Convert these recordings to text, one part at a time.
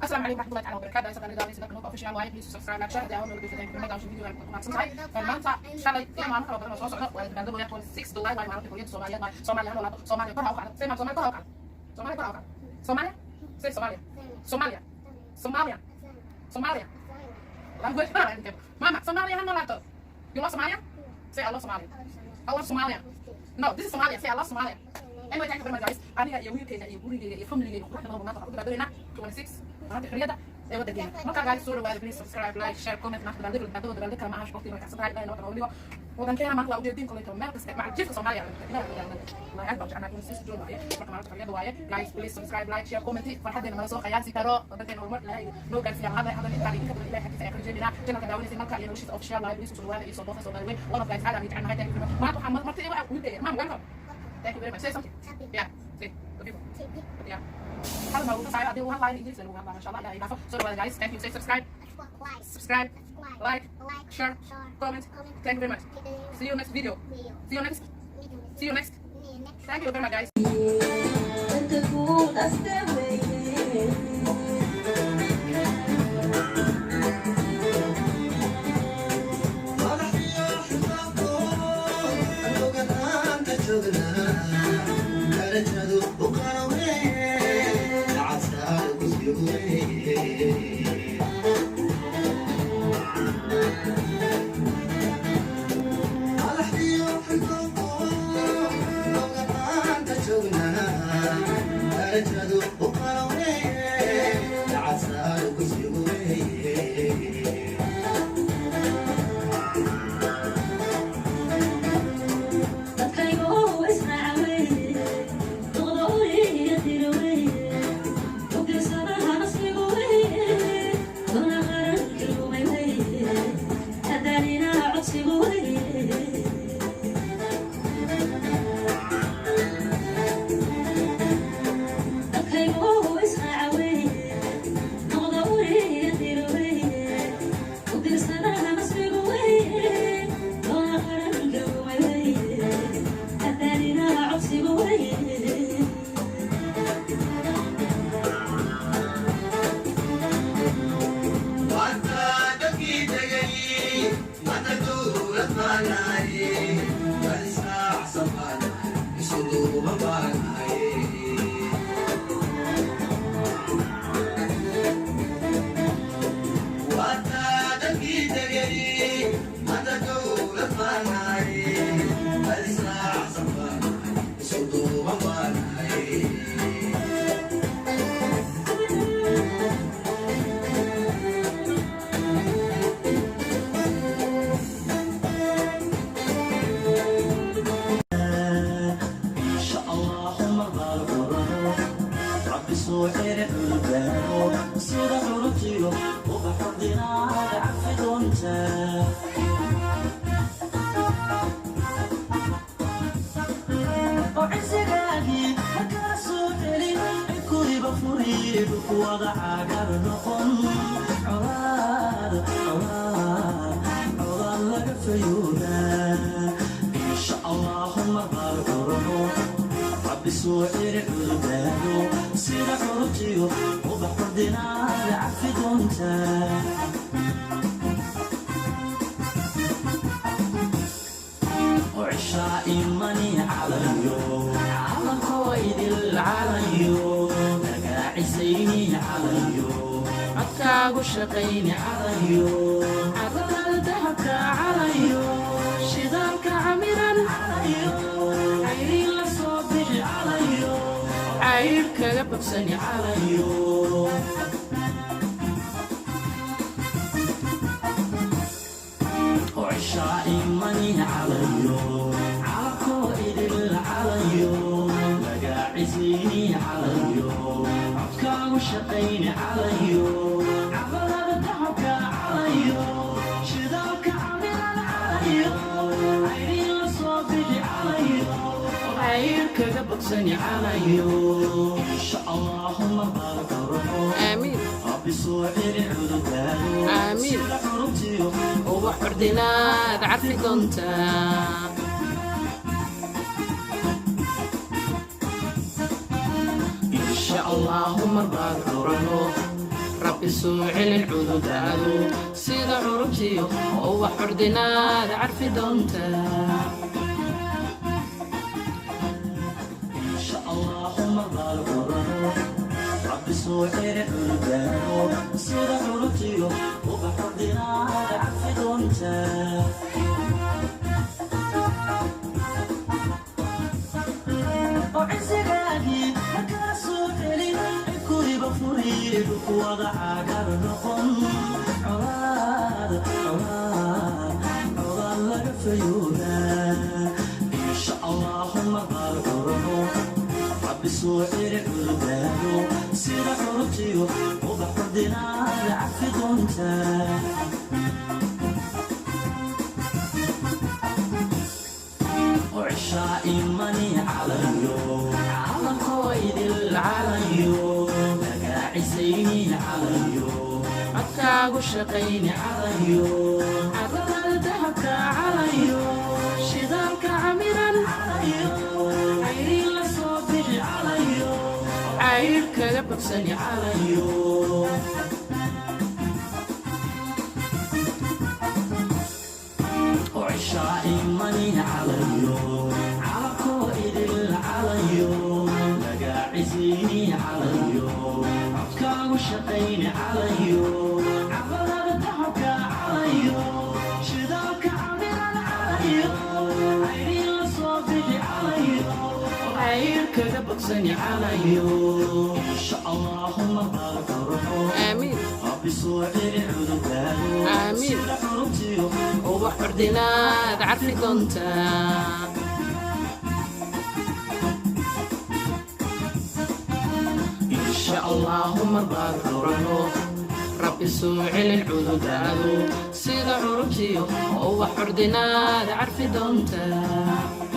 السلام عليكم ورحمة الله تعالى وبركاته. أسف أن إذا ليس لك نوت أوفيشال وايد بليز سبسكرايب لايك شير دعونا لو بيفيدك بالمدى وشوف فيديو مع سمساي فالمانتا شغلة إيه ما نقرأ بدنا نصوص وبندو ويا 26 دولار وايد معروف كوريا Soomaaliya Soomaaliya هلا Soomaaliya كلها وقعت سيما Soomaaliya كلها وقعت Soomaaliya كلها وقعت Soomaaliya سيف Soomaaliya Soomaaliya Soomaaliya Soomaaliya language ما بعرف كيف ماما Soomaaliya هلا لا you love Soomaaliya say I love Soomaaliya I love Soomaaliya no this is Soomaaliya say I love Soomaaliya anyway thank you very much guys aniga iyo wiilkayga iyo gurigayga iyo familygayga quruxda badan maanta waxaan ku dabaaldegayna 26 maalinta xorriyadda ee waddankeena marka guys soo dhawaada please subscribe like share comment maanta dabaaldeg kala maaha waqti markaa sabtahay ilaa inoo waliba waddankeena maanta waa ujeedin koleeto meel kasta maca jiifka Soomaaliya ilaahay aad baan jeclaa inuu sii joogo marka maalinta xorriyadda waaye guys please subscribe like share comment farxadeena nala soo qiyaasi karo waddankeena horumar ilaahay noo gaarsiiya hadda intaan idinka badan ilaahay xaggiisa ayaan ka rajeynaa channelka daawanaysa marka iyo noloshiisa official live please soo dhawaada iyo soo booqda soo dhaweey one of guys aad aan jeclaa thank you maanta waxaan marti iga wiilkayga maam welcome thank you very much say something yeah say the people yeah هذا ما هو صحيح أدي وهلا لاين إنجليزي لو هلا ما شاء الله لا ينافع so guys thank you say subscribe like share comment thank you very much see you next video see you next thank you very much guys شقيني عليو عضل ذهبك عليو شدالك عميرا عليو عيرين لصوبي عليو عيرك ببسني عليو وعشائي مني عليو عاكو إدل عليو مقاعزيني عليو عدكا شقيني عليو عضل ذهبك عليو شدالك kaga bogsani calayo insha allahuma baarak آمين rabbi soo celi cudurdaado آمين sida xuruntiyo ubax curdinaad carfi doontaa insha allahuma baad curano rabbi soo celin cududaadu sida curubtiyo ubax curdinaad carfi doontaa insha allahuma baarak rabbi soo celi cudurdaado sida xuruntiyo ubax curdinaad carfi doontaa وعزقاني هكاسو حلي كوري بفوري وضع عقار نقم عواد عواد عواد لك فيونا إن شاء الله بارك روح ربي سوعي عردانو سير حرتيو وبحر دينار عفي دونتا وعشائي ماني عليو على قويد العليو لقاعي سيني عليو عكاغو شقيني عليو عدد الدهبك عليو شدالك عميرا عليو عيري لصوبي عليو عيرك بكسني عليو وعشائي ماني عليو على قائد العليو لقاعي زيني عليو عبكا وشقيني عليو عبر الضحك عليو شداك عميرا عليو عيني لصوبي عليو عيرك بكسني عليو إن شاء الله بارك روحو آمين ربي سوعي عذبانو آمين ubax curdinaad carfi doontaa insha allahuma baad curano rabbi soo celin cududaadu sida curubtiyo ubax curdinaad carfi doontaa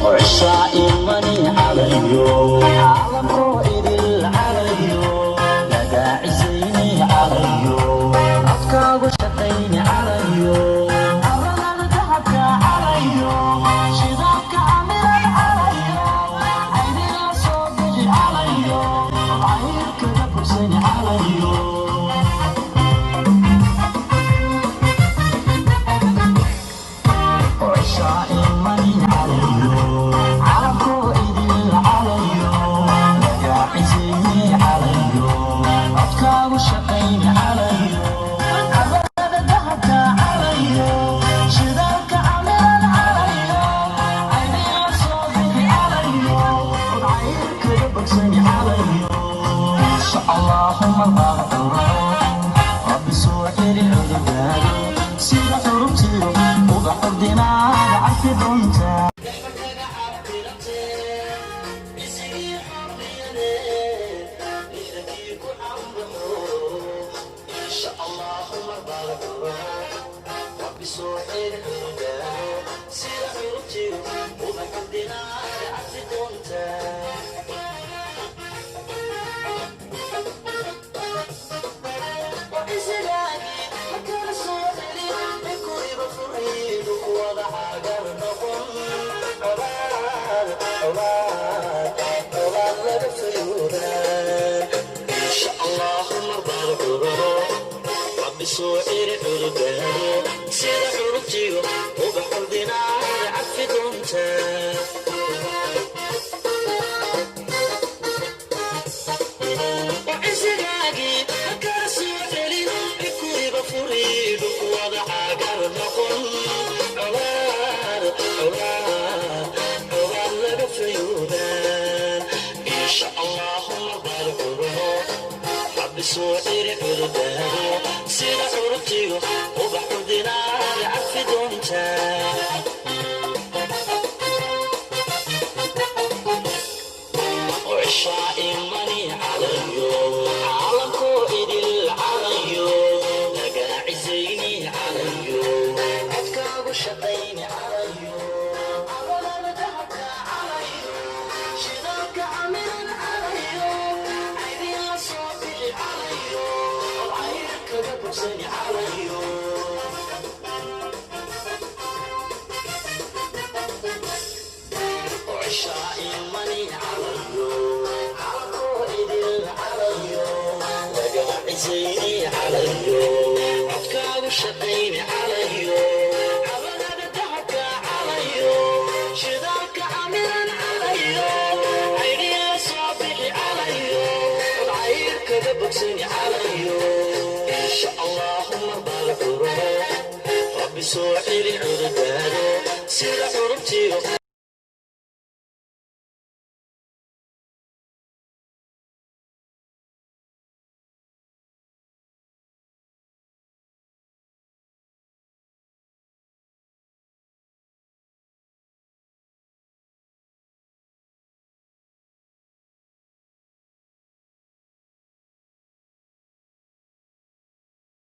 وعشائي ماني عليو على قائد العليو لقاعي زيني عليو عفكا وشقيني عليو عرض الذهبك عليو شداك عمير عليو عيني لصوبي عليو عيرك بكسني عليو وعشائي ماني عليو على قائد العليو مضاعه ربي سوحي عذباله سيدة عربتي وضحر دينار عفي دونتا سوحي عذباله سيدة عربتي وضحر دينار عفي دونتا سوحي عذباله سيدة عربتي وبحر دينار عفي دونتا وعزقاقي مكان سوحي بكوي بفريد ووضع قرنقل عوار لبفيودان إن شاء الله مبارك بسوحي عذباله سيدة عربتي وبحر دينار عفي دونتا وعشاء مني عليو عالمكو إدل عليو لقى عزيني عليو عدكا وشطيني عليو عولا ذهبك عليو شذاك عمل عليو عيني صوتي عليو وعينك ببسني عليو وعشاء مني عليو عالكو إدل عليو لقى عزيني عليو عدكا وشطيني عليو عولا ذهبك عليو شذاك عمل عليو عيني صوتي عليو وعينك ببسني عليو إن شاء الله مبارك ربي سوحي عذباله سيدة عربتي